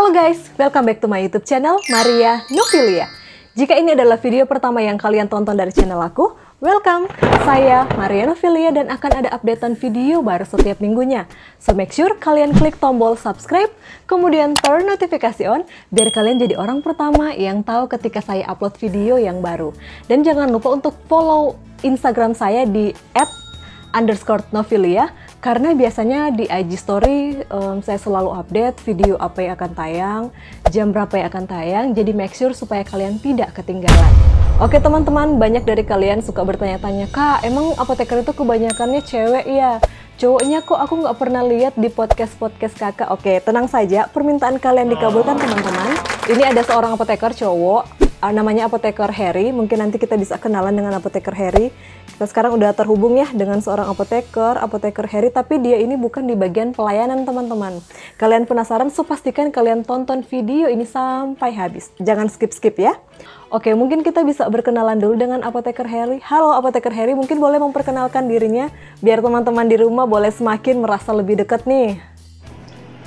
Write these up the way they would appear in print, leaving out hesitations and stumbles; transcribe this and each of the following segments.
Halo guys, welcome back to my YouTube channel Maria Novilia. Jika ini adalah video pertama yang kalian tonton dari channel aku, welcome. Saya Maria Novilia dan akan ada updatean video baru setiap minggunya. So make sure kalian klik tombol subscribe, kemudian turn notifikasi on, biar kalian jadi orang pertama yang tahu ketika saya upload video yang baru. Dan jangan lupa untuk follow Instagram saya di @_novilia. Karena biasanya di IG story saya selalu update video apa yang akan tayang, jam berapa yang akan tayang, jadi make sure supaya kalian tidak ketinggalan. Oke teman-teman, banyak dari kalian suka bertanya-tanya, Kak, emang apoteker itu kebanyakannya cewek ya? Cowoknya kok aku nggak pernah lihat di podcast-podcast kakak. Oke, tenang saja, permintaan kalian dikabulkan teman-teman. Ini ada seorang apoteker cowok, namanya apoteker Harry. Mungkin nanti kita bisa kenalan dengan apoteker Harry. Kita sekarang udah terhubung ya dengan seorang apoteker Harry, tapi dia ini bukan di bagian pelayanan teman-teman. Kalian penasaran? So pastikan kalian tonton video ini sampai habis. Jangan skip-skip ya. Oke, mungkin kita bisa berkenalan dulu dengan apoteker Harry. Halo apoteker Harry, mungkin boleh memperkenalkan dirinya biar teman-teman di rumah boleh semakin merasa lebih dekat nih.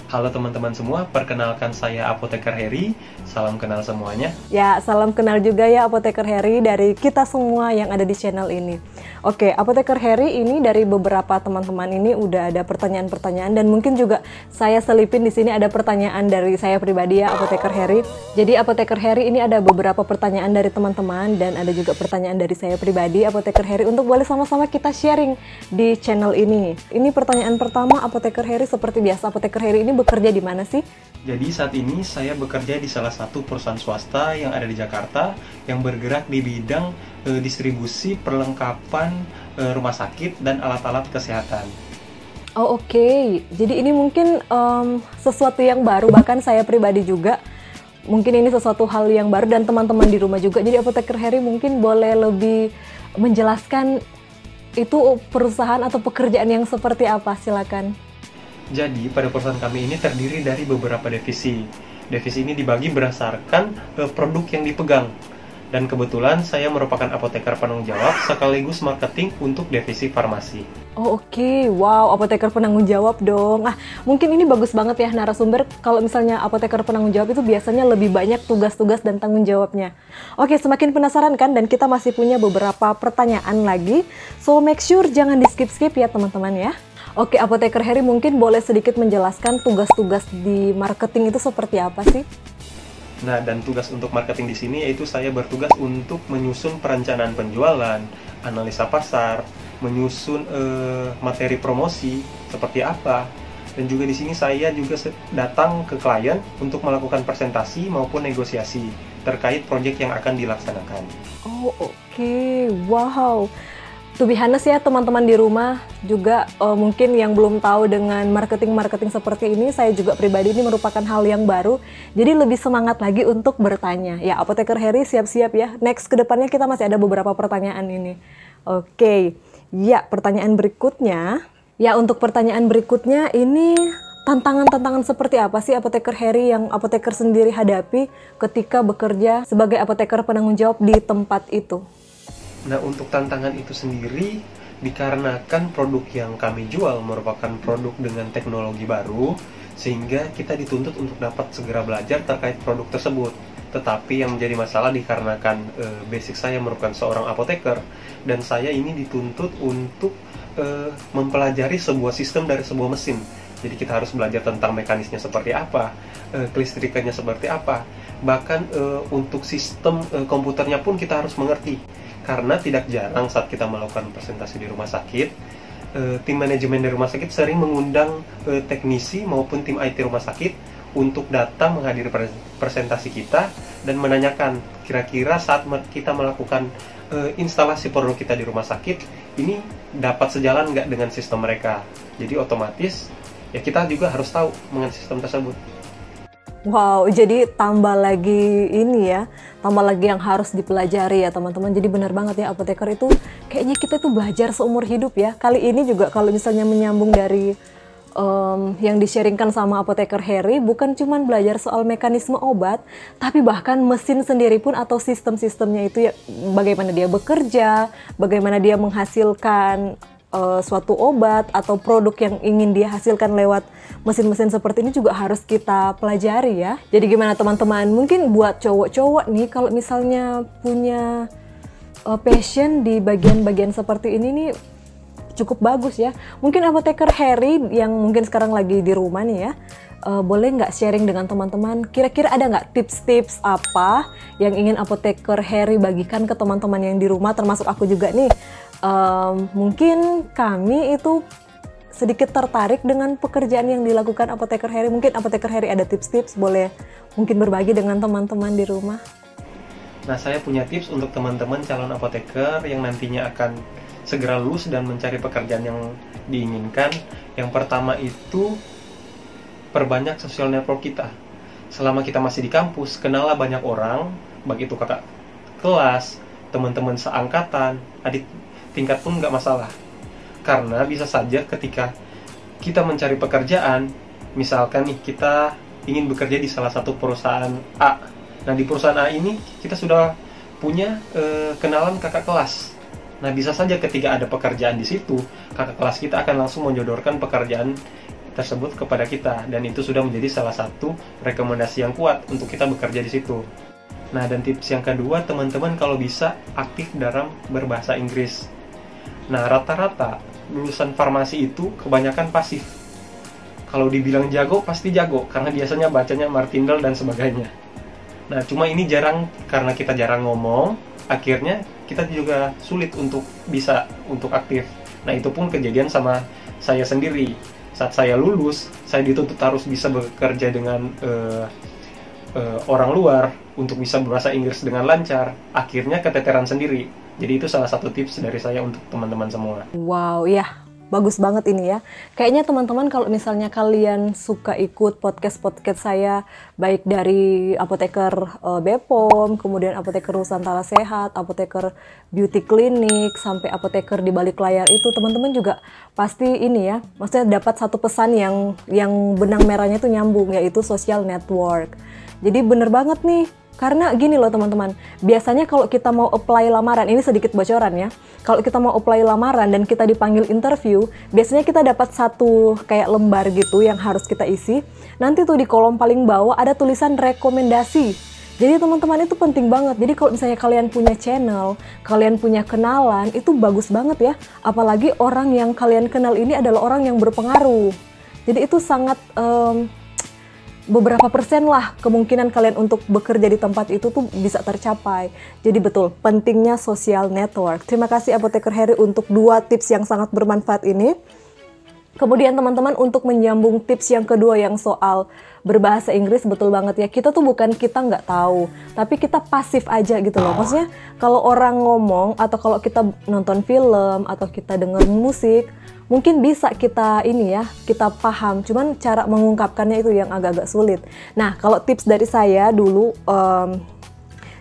Halo teman-teman semua, perkenalkan saya Apoteker Harry. Salam kenal semuanya. Ya, salam kenal juga ya Apoteker Harry dari kita semua yang ada di channel ini. Oke, Apoteker Harry ini dari beberapa teman-teman ini udah ada pertanyaan-pertanyaan dan mungkin juga saya selipin di sini ada pertanyaan dari saya pribadi ya Apoteker Harry. Jadi Apoteker Harry ini ada beberapa pertanyaan dari teman-teman dan ada juga pertanyaan dari saya pribadi Apoteker Harry untuk boleh sama-sama kita sharing di channel ini. Ini pertanyaan pertama Apoteker Harry, seperti biasa Apoteker Harry ini bekerja di mana sih? Jadi saat ini saya bekerja di salah satu perusahaan swasta yang ada di Jakarta yang bergerak di bidang distribusi perlengkapan rumah sakit dan alat-alat kesehatan. Oh oke. Jadi ini mungkin sesuatu yang baru, bahkan saya pribadi juga mungkin ini sesuatu hal yang baru dan teman-teman di rumah juga. Jadi Apoteker Harry mungkin boleh lebih menjelaskan itu perusahaan atau pekerjaan yang seperti apa, silakan. Jadi pada perusahaan kami ini terdiri dari beberapa divisi. Divisi ini dibagi berdasarkan produk yang dipegang. Dan kebetulan saya merupakan apoteker penanggung jawab sekaligus marketing untuk divisi farmasi. Oh oke, wow, apoteker penanggung jawab dong. Mungkin ini bagus banget ya narasumber, kalau misalnya apoteker penanggung jawab itu biasanya lebih banyak tugas-tugas dan tanggung jawabnya. Oke, semakin penasaran kan, dan kita masih punya beberapa pertanyaan lagi. So make sure jangan di skip-skip ya teman-teman ya. Oke, Apoteker Harry mungkin boleh sedikit menjelaskan tugas-tugas di marketing itu seperti apa sih? Nah, dan tugas untuk marketing di sini yaitu saya bertugas untuk menyusun perencanaan penjualan, analisa pasar, menyusun materi promosi seperti apa, dan juga di sini saya juga datang ke klien untuk melakukan presentasi maupun negosiasi terkait proyek yang akan dilaksanakan. Oh, oke, wow. To be honest ya teman-teman di rumah juga mungkin yang belum tahu dengan marketing seperti ini, saya juga pribadi ini merupakan hal yang baru, jadi lebih semangat lagi untuk bertanya. Ya Apoteker Harry siap-siap ya, next ke depannya kita masih ada beberapa pertanyaan ini. Oke, ya pertanyaan berikutnya. Ya untuk pertanyaan berikutnya ini tantangan-tantangan seperti apa sih Apoteker Harry yang apoteker sendiri hadapi ketika bekerja sebagai apoteker penanggung jawab di tempat itu? Nah, untuk tantangan itu sendiri dikarenakan produk yang kami jual merupakan produk dengan teknologi baru, sehingga kita dituntut untuk dapat segera belajar terkait produk tersebut. Tetapi yang menjadi masalah dikarenakan basic saya merupakan seorang apoteker, dan saya ini dituntut untuk mempelajari sebuah sistem dari sebuah mesin. Jadi kita harus belajar tentang mekanisnya seperti apa, kelistrikannya seperti apa, bahkan untuk sistem komputernya pun kita harus mengerti. Karena tidak jarang saat kita melakukan presentasi di rumah sakit, tim manajemen dari rumah sakit sering mengundang teknisi maupun tim IT rumah sakit untuk datang menghadiri presentasi kita dan menanyakan kira-kira saat kita melakukan instalasi produk kita di rumah sakit, ini dapat sejalan nggak dengan sistem mereka. Jadi otomatis ya kita juga harus tahu mengenai sistem tersebut. Wow, jadi tambah lagi ini ya, tambah lagi yang harus dipelajari ya teman-teman. Jadi benar banget ya apoteker itu kayaknya kita tuh belajar seumur hidup ya. Kali ini juga kalau misalnya menyambung dari yang di-sharingkan sama Apoteker Harry, bukan cuma belajar soal mekanisme obat, tapi bahkan mesin sendiri pun atau sistem-sistemnya itu ya, bagaimana dia bekerja, bagaimana dia menghasilkan suatu obat atau produk yang ingin dia hasilkan lewat mesin-mesin seperti ini juga harus kita pelajari ya. Jadi gimana teman-teman? Mungkin buat cowok-cowok nih kalau misalnya punya passion di bagian-bagian seperti ini nih cukup bagus ya. Mungkin Apoteker Harry yang mungkin sekarang lagi di rumah nih ya, boleh nggak sharing dengan teman-teman? Kira-kira ada nggak tips-tips apa yang ingin Apoteker Harry bagikan ke teman-teman yang di rumah, termasuk aku juga nih? Mungkin kami itu sedikit tertarik dengan pekerjaan yang dilakukan Apoteker Harry. Mungkin Apoteker Harry ada tips-tips, boleh mungkin berbagi dengan teman-teman di rumah. Nah, saya punya tips untuk teman-teman calon apoteker yang nantinya akan segera lulus dan mencari pekerjaan yang diinginkan. Yang pertama itu perbanyak social network kita. Selama kita masih di kampus, kenallah banyak orang, baik itu kakak kelas, teman-teman seangkatan, adik tingkat pun nggak masalah. Karena bisa saja ketika kita mencari pekerjaan, misalkan nih kita ingin bekerja di salah satu perusahaan A. Nah, di perusahaan A ini kita sudah punya kenalan kakak kelas. Nah, bisa saja ketika ada pekerjaan di situ, kakak kelas kita akan langsung menyodorkan pekerjaan tersebut kepada kita, dan itu sudah menjadi salah satu rekomendasi yang kuat untuk kita bekerja di situ. Nah, dan tips yang kedua, teman-teman kalau bisa aktif dalam berbahasa Inggris. Nah, rata-rata lulusan farmasi itu kebanyakan pasif. Kalau dibilang jago, pasti jago, karena biasanya bacanya Martindale dan sebagainya. Nah, cuma ini jarang, karena kita jarang ngomong, akhirnya kita juga sulit untuk bisa untuk aktif. Nah, itu pun kejadian sama saya sendiri. Saat saya lulus, saya dituntut harus bisa bekerja dengan orang luar untuk bisa berbahasa Inggris dengan lancar. Akhirnya keteteran sendiri. Jadi itu salah satu tips dari saya untuk teman-teman semua. Wow, ya. Bagus banget ini ya. Kayaknya teman-teman kalau misalnya kalian suka ikut podcast-podcast saya, baik dari Apoteker Bepom, kemudian Apoteker Nusantara Sehat, Apoteker Beauty Clinic, sampai Apoteker di balik layar itu, teman-teman juga pasti ini ya, maksudnya dapat satu pesan yang benang merahnya itu nyambung, yaitu social network. Jadi bener banget nih. Karena gini loh teman-teman, biasanya kalau kita mau apply lamaran, ini sedikit bocoran ya, kalau kita mau apply lamaran dan kita dipanggil interview, biasanya kita dapat satu kayak lembar gitu yang harus kita isi. Nanti tuh di kolom paling bawah ada tulisan rekomendasi. Jadi teman-teman itu penting banget. Jadi kalau misalnya kalian punya channel, kalian punya kenalan, itu bagus banget ya. Apalagi orang yang kalian kenal ini adalah orang yang berpengaruh. Jadi itu sangat... beberapa persen lah kemungkinan kalian untuk bekerja di tempat itu tuh bisa tercapai. Jadi betul, pentingnya social network. Terima kasih Apoteker Harry untuk 2 tips yang sangat bermanfaat ini. Kemudian teman-teman untuk menyambung tips yang kedua yang soal berbahasa Inggris, betul banget ya. Kita tuh bukan kita nggak tahu, tapi kita pasif aja gitu loh. Maksudnya kalau orang ngomong atau kalau kita nonton film atau kita denger musik, mungkin bisa kita ini ya, kita paham. Cuman cara mengungkapkannya itu yang agak-agak sulit. Nah, kalau tips dari saya dulu,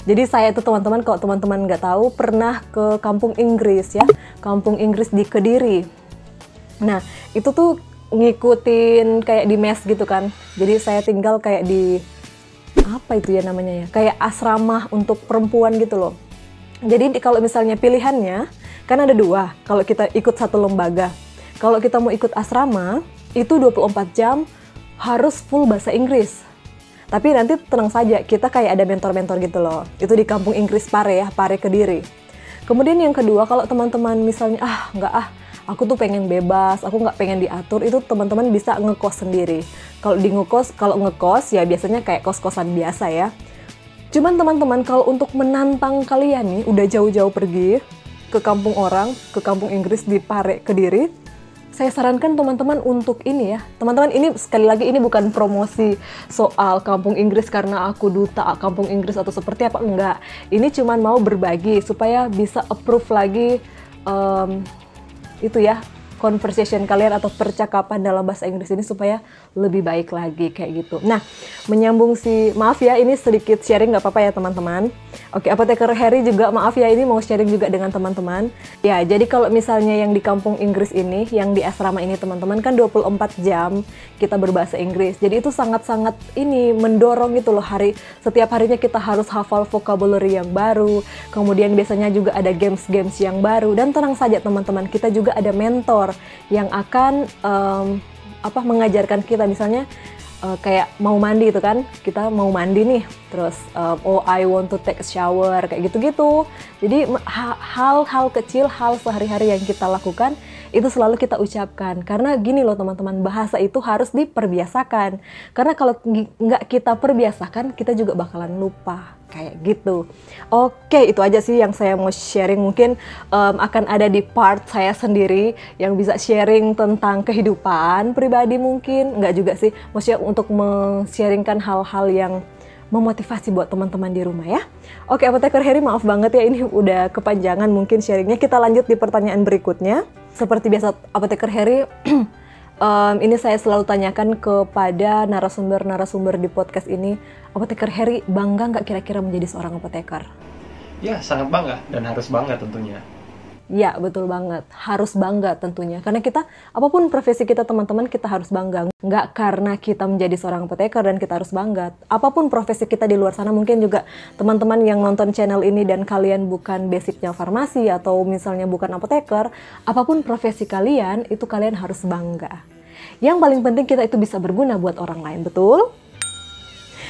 jadi saya itu teman-teman, kalau teman-teman nggak tahu, pernah ke kampung Inggris ya, kampung Inggris di Kediri. Nah, itu tuh ngikutin kayak di mes gitu kan. Jadi saya tinggal kayak di, apa itu ya namanya ya, kayak asrama untuk perempuan gitu loh. Jadi kalau misalnya pilihannya, kan ada 2, kalau kita ikut satu lembaga. Kalau kita mau ikut asrama, itu 24 jam harus full bahasa Inggris. Tapi nanti tenang saja, kita kayak ada mentor-mentor gitu loh. Itu di kampung Inggris Pare ya, Pare Kediri. Kemudian yang kedua, kalau teman-teman misalnya, aku tuh pengen bebas, aku nggak pengen diatur, itu teman-teman bisa ngekos sendiri. Kalau ngekos ya biasanya kayak kos-kosan biasa ya. Cuman teman-teman, kalau untuk menantang kalian nih, udah jauh-jauh pergi ke kampung orang, ke kampung Inggris di Pare Kediri, saya sarankan teman-teman untuk ini ya. Teman-teman, ini sekali lagi ini bukan promosi soal kampung Inggris karena aku duta kampung Inggris atau seperti apa, enggak. Ini cuma mau berbagi supaya bisa approve lagi itu ya, conversation kalian atau percakapan dalam bahasa Inggris ini supaya lebih baik lagi kayak gitu. Nah, menyambung maaf ya ini sedikit sharing nggak apa-apa ya teman-teman. Oke, Apoteker Harry juga maaf ya ini mau sharing juga dengan teman-teman. Ya, jadi kalau misalnya yang di kampung Inggris ini, yang di asrama ini teman-teman kan 24 jam kita berbahasa Inggris. Jadi itu sangat-sangat ini mendorong gitu loh, setiap harinya kita harus hafal vocabulary yang baru. Kemudian biasanya juga ada games-games yang baru, dan tenang saja teman-teman, kita juga ada mentor yang akan mengajarkan kita, misalnya kayak mau mandi itu kan, kita mau mandi nih, terus oh I want to take a shower, kayak gitu-gitu. Jadi hal-hal kecil, hal sehari-hari yang kita lakukan itu selalu kita ucapkan, karena gini loh teman-teman, bahasa itu harus diperbiasakan, karena kalau nggak kita perbiasakan kita juga bakalan lupa kayak gitu. Oke, itu aja sih yang saya mau sharing. Mungkin akan ada di part saya sendiri yang bisa sharing tentang kehidupan pribadi, mungkin nggak juga sih, maksudnya untuk men-sharingkan hal-hal yang memotivasi buat teman-teman di rumah ya. Oke, Apoteker Harry maaf banget ya ini udah kepanjangan mungkin sharingnya. Kita lanjut di pertanyaan berikutnya. Seperti biasa Apoteker Harry, ini saya selalu tanyakan kepada narasumber-narasumber di podcast ini, Apoteker Harry bangga nggak kira-kira menjadi seorang apoteker? Ya, sangat bangga dan harus bangga tentunya. Ya, betul banget. Harus bangga tentunya. Karena kita, apapun profesi kita teman-teman, kita harus bangga. Nggak karena kita menjadi seorang apoteker dan kita harus bangga. Apapun profesi kita di luar sana, mungkin juga teman-teman yang nonton channel ini dan kalian bukan basicnya farmasi atau misalnya bukan apoteker, apapun profesi kalian, itu kalian harus bangga. Yang paling penting kita itu bisa berguna buat orang lain, betul?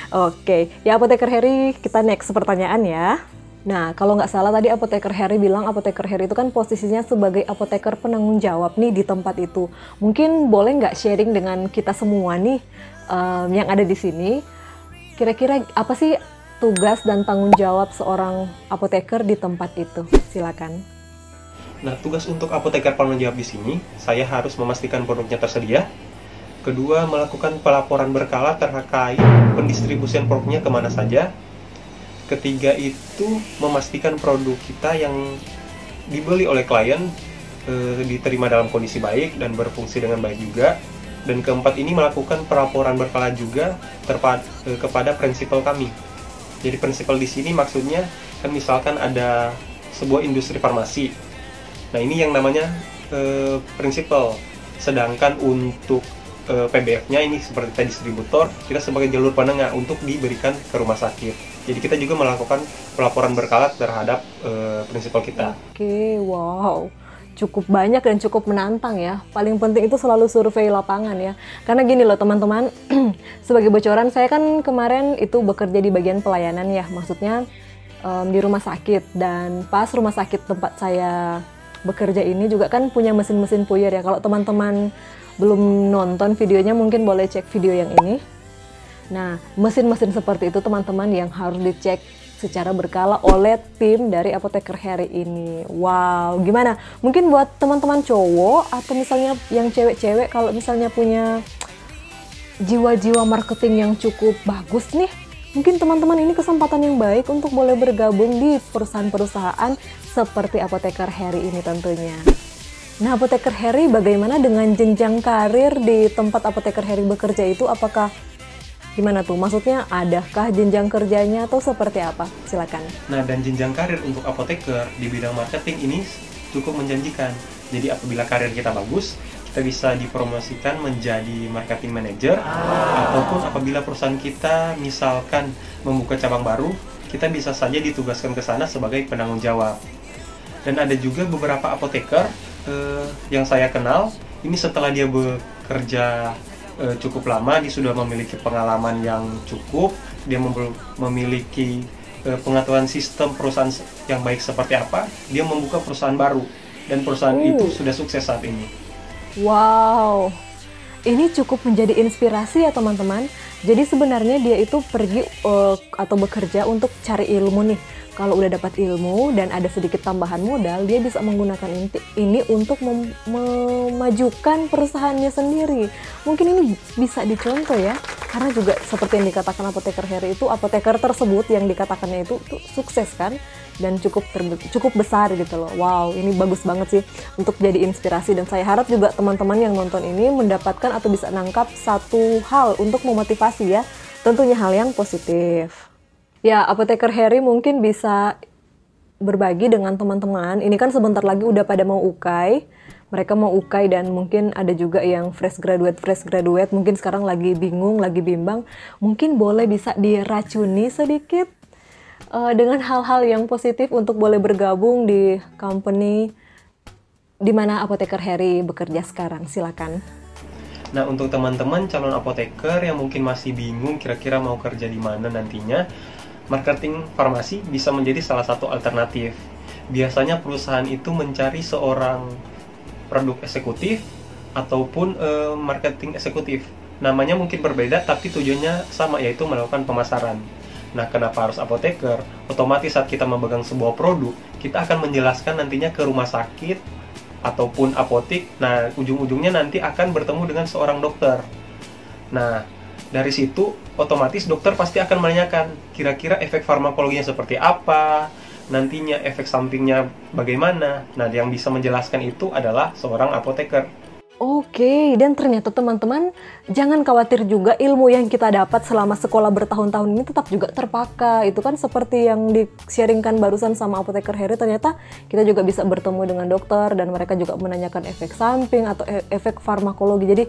Oke, ya Apoteker Harry, kita next pertanyaan ya. Nah, kalau nggak salah tadi Apoteker Harry bilang Apoteker Harry itu kan posisinya sebagai apoteker penanggung jawab nih di tempat itu. Mungkin boleh nggak sharing dengan kita semua nih yang ada di sini, kira-kira apa sih tugas dan tanggung jawab seorang apoteker di tempat itu? Silakan. Nah, tugas untuk apoteker penanggung jawab di sini, saya harus memastikan produknya tersedia. Kedua, melakukan pelaporan berkala terkait pendistribusian produknya kemana saja. Ketiga itu memastikan produk kita yang dibeli oleh klien diterima dalam kondisi baik dan berfungsi dengan baik juga. Dan keempat ini melakukan pelaporan berkala juga kepada prinsipal kami. Jadi prinsipal di sini maksudnya kan misalkan ada sebuah industri farmasi. Nah, ini yang namanya prinsipal. Sedangkan untuk PBF-nya ini seperti kita distributor, kita sebagai jalur penengah untuk diberikan ke rumah sakit. Jadi kita juga melakukan pelaporan berkala terhadap prinsipal kita. Oke, wow. Cukup banyak dan cukup menantang ya. Paling penting itu selalu survei lapangan ya. Karena gini loh teman-teman, sebagai bocoran saya kan kemarin itu bekerja di bagian pelayanan ya. Maksudnya di rumah sakit, dan pas rumah sakit tempat saya bekerja ini juga kan punya mesin-mesin puyer ya. Kalau teman-teman belum nonton videonya mungkin boleh cek video yang ini. Nah, mesin-mesin seperti itu teman-teman yang harus dicek secara berkala oleh tim dari Apoteker Harry ini. Wow, gimana? Mungkin buat teman-teman cowok atau misalnya yang cewek-cewek, kalau misalnya punya jiwa-jiwa marketing yang cukup bagus nih, mungkin teman-teman ini kesempatan yang baik untuk boleh bergabung di perusahaan-perusahaan seperti Apoteker Harry ini tentunya. Nah, Apoteker Harry bagaimana dengan jenjang karir di tempat Apoteker Harry bekerja itu? Apakah gimana tuh? Maksudnya adakah jenjang kerjanya atau seperti apa? Silakan. Nah, dan jenjang karir untuk apoteker di bidang marketing ini cukup menjanjikan. Jadi apabila karir kita bagus, kita bisa dipromosikan menjadi marketing manager, ataupun apabila perusahaan kita misalkan membuka cabang baru, kita bisa saja ditugaskan ke sana sebagai penanggung jawab. Dan ada juga beberapa apoteker yang saya kenal, ini setelah dia bekerja cukup lama, dia sudah memiliki pengalaman yang cukup, dia memiliki pengetahuan sistem perusahaan yang baik seperti apa, dia membuka perusahaan baru, dan perusahaan itu sudah sukses saat ini. Wow, ini cukup menjadi inspirasi ya teman-teman. Jadi sebenarnya dia itu pergi atau bekerja untuk cari ilmu nih. Kalau udah dapat ilmu dan ada sedikit tambahan modal, dia bisa menggunakan ini untuk memajukan perusahaannya sendiri. Mungkin ini bisa dicontoh ya. Karena juga seperti yang dikatakan Apoteker Heri itu, apoteker tersebut yang dikatakannya itu tuh sukses kan, dan cukup besar gitu loh. Wow, ini bagus banget sih untuk jadi inspirasi, dan saya harap juga teman-teman yang nonton ini mendapatkan atau bisa nangkap satu hal untuk memotivasi ya, tentunya hal yang positif. Ya, Apoteker Heri mungkin bisa berbagi dengan teman-teman. Ini kan sebentar lagi udah pada mau UKAI. Mereka mau UKAI dan mungkin ada juga yang fresh graduate, mungkin sekarang lagi bingung, lagi bimbang. Mungkin boleh bisa diracuni sedikit dengan hal-hal yang positif untuk boleh bergabung di company di mana Apoteker Heri bekerja sekarang. Silakan. Nah, untuk teman-teman calon apoteker yang mungkin masih bingung kira-kira mau kerja di mana nantinya, marketing farmasi bisa menjadi salah satu alternatif. Biasanya perusahaan itu mencari seorang produk eksekutif ataupun marketing eksekutif. Namanya mungkin berbeda tapi tujuannya sama, yaitu melakukan pemasaran. Nah, kenapa harus apoteker? Otomatis saat kita memegang sebuah produk, kita akan menjelaskan nantinya ke rumah sakit ataupun apotik. Nah, ujung-ujungnya nanti akan bertemu dengan seorang dokter. Nah, dari situ otomatis dokter pasti akan menanyakan kira-kira efek farmakologinya seperti apa, nantinya efek sampingnya bagaimana. Nah, yang bisa menjelaskan itu adalah seorang apoteker. Oke, dan ternyata teman-teman jangan khawatir juga, ilmu yang kita dapat selama sekolah bertahun-tahun ini tetap juga terpakai. Itu kan seperti yang di-sharingkan barusan sama Apoteker Heri, ternyata kita juga bisa bertemu dengan dokter dan mereka juga menanyakan efek samping atau efek farmakologi. Jadi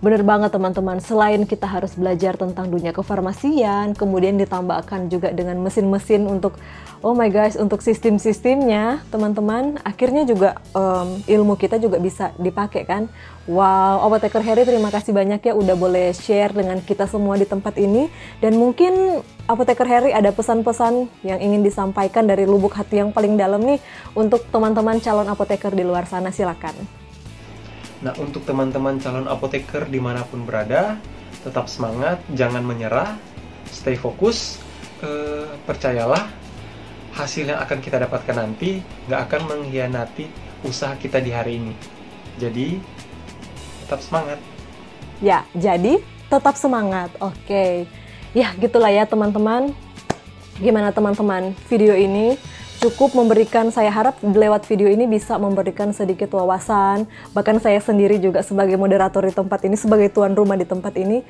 bener banget teman-teman, selain kita harus belajar tentang dunia kefarmasian, kemudian ditambahkan juga dengan mesin-mesin untuk, oh my gosh, untuk sistem-sistemnya teman-teman, akhirnya juga ilmu kita juga bisa dipakai kan. Wow, Apoteker Heri terima kasih banyak ya udah boleh share dengan kita semua di tempat ini. Dan mungkin Apoteker Heri ada pesan-pesan yang ingin disampaikan dari lubuk hati yang paling dalam nih untuk teman-teman calon apoteker di luar sana, silakan. Nah, untuk teman-teman calon apoteker dimanapun berada, tetap semangat, jangan menyerah, stay fokus, percayalah hasil yang akan kita dapatkan nanti nggak akan mengkhianati usaha kita di hari ini. Jadi, tetap semangat. Ya, jadi tetap semangat. Oke. Ya, gitulah ya teman-teman. Gimana teman-teman? Video ini cukup memberikan, saya harap lewat video ini bisa memberikan sedikit wawasan. Bahkan saya sendiri juga sebagai moderator di tempat ini, sebagai tuan rumah di tempat ini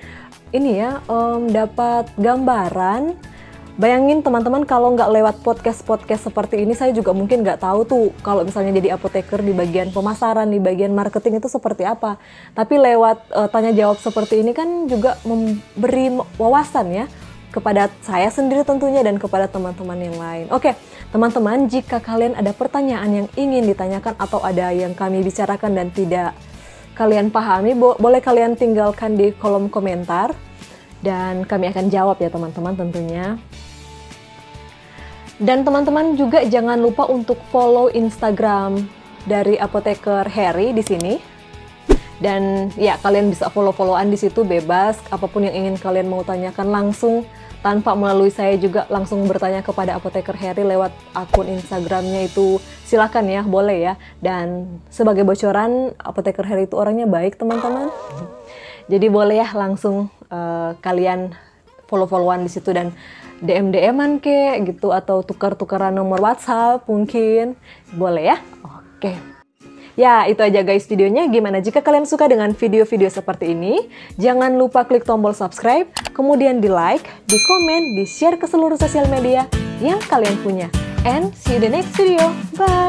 ya, dapat gambaran. Bayangin teman-teman kalau nggak lewat podcast seperti ini, saya juga mungkin nggak tahu tuh kalau misalnya jadi apoteker di bagian pemasaran, di bagian marketing itu seperti apa. Tapi lewat tanya jawab seperti ini kan juga memberi wawasan ya, kepada saya sendiri tentunya dan kepada teman-teman yang lain. Oke, teman-teman, jika kalian ada pertanyaan yang ingin ditanyakan atau ada yang kami bicarakan dan tidak kalian pahami, boleh kalian tinggalkan di kolom komentar dan kami akan jawab ya teman-teman tentunya. Dan teman-teman juga jangan lupa untuk follow Instagram dari Apoteker Heri di sini. Dan ya, kalian bisa follow-followan di situ bebas, apapun yang ingin kalian mau tanyakan langsung tanpa melalui saya juga, langsung bertanya kepada Apoteker Heri lewat akun Instagramnya itu, silakan ya, boleh ya. Dan sebagai bocoran, Apoteker Heri itu orangnya baik teman-teman. Jadi boleh ya langsung kalian follow-followan di situ dan DM-an kek gitu, atau tukar-tukaran nomor WhatsApp mungkin, boleh ya. Oke. Ya, itu aja guys videonya. Gimana jika kalian suka dengan video-video seperti ini? Jangan lupa klik tombol subscribe, kemudian di like, di komen, di share ke seluruh sosial media yang kalian punya. And see you in the next video. Bye!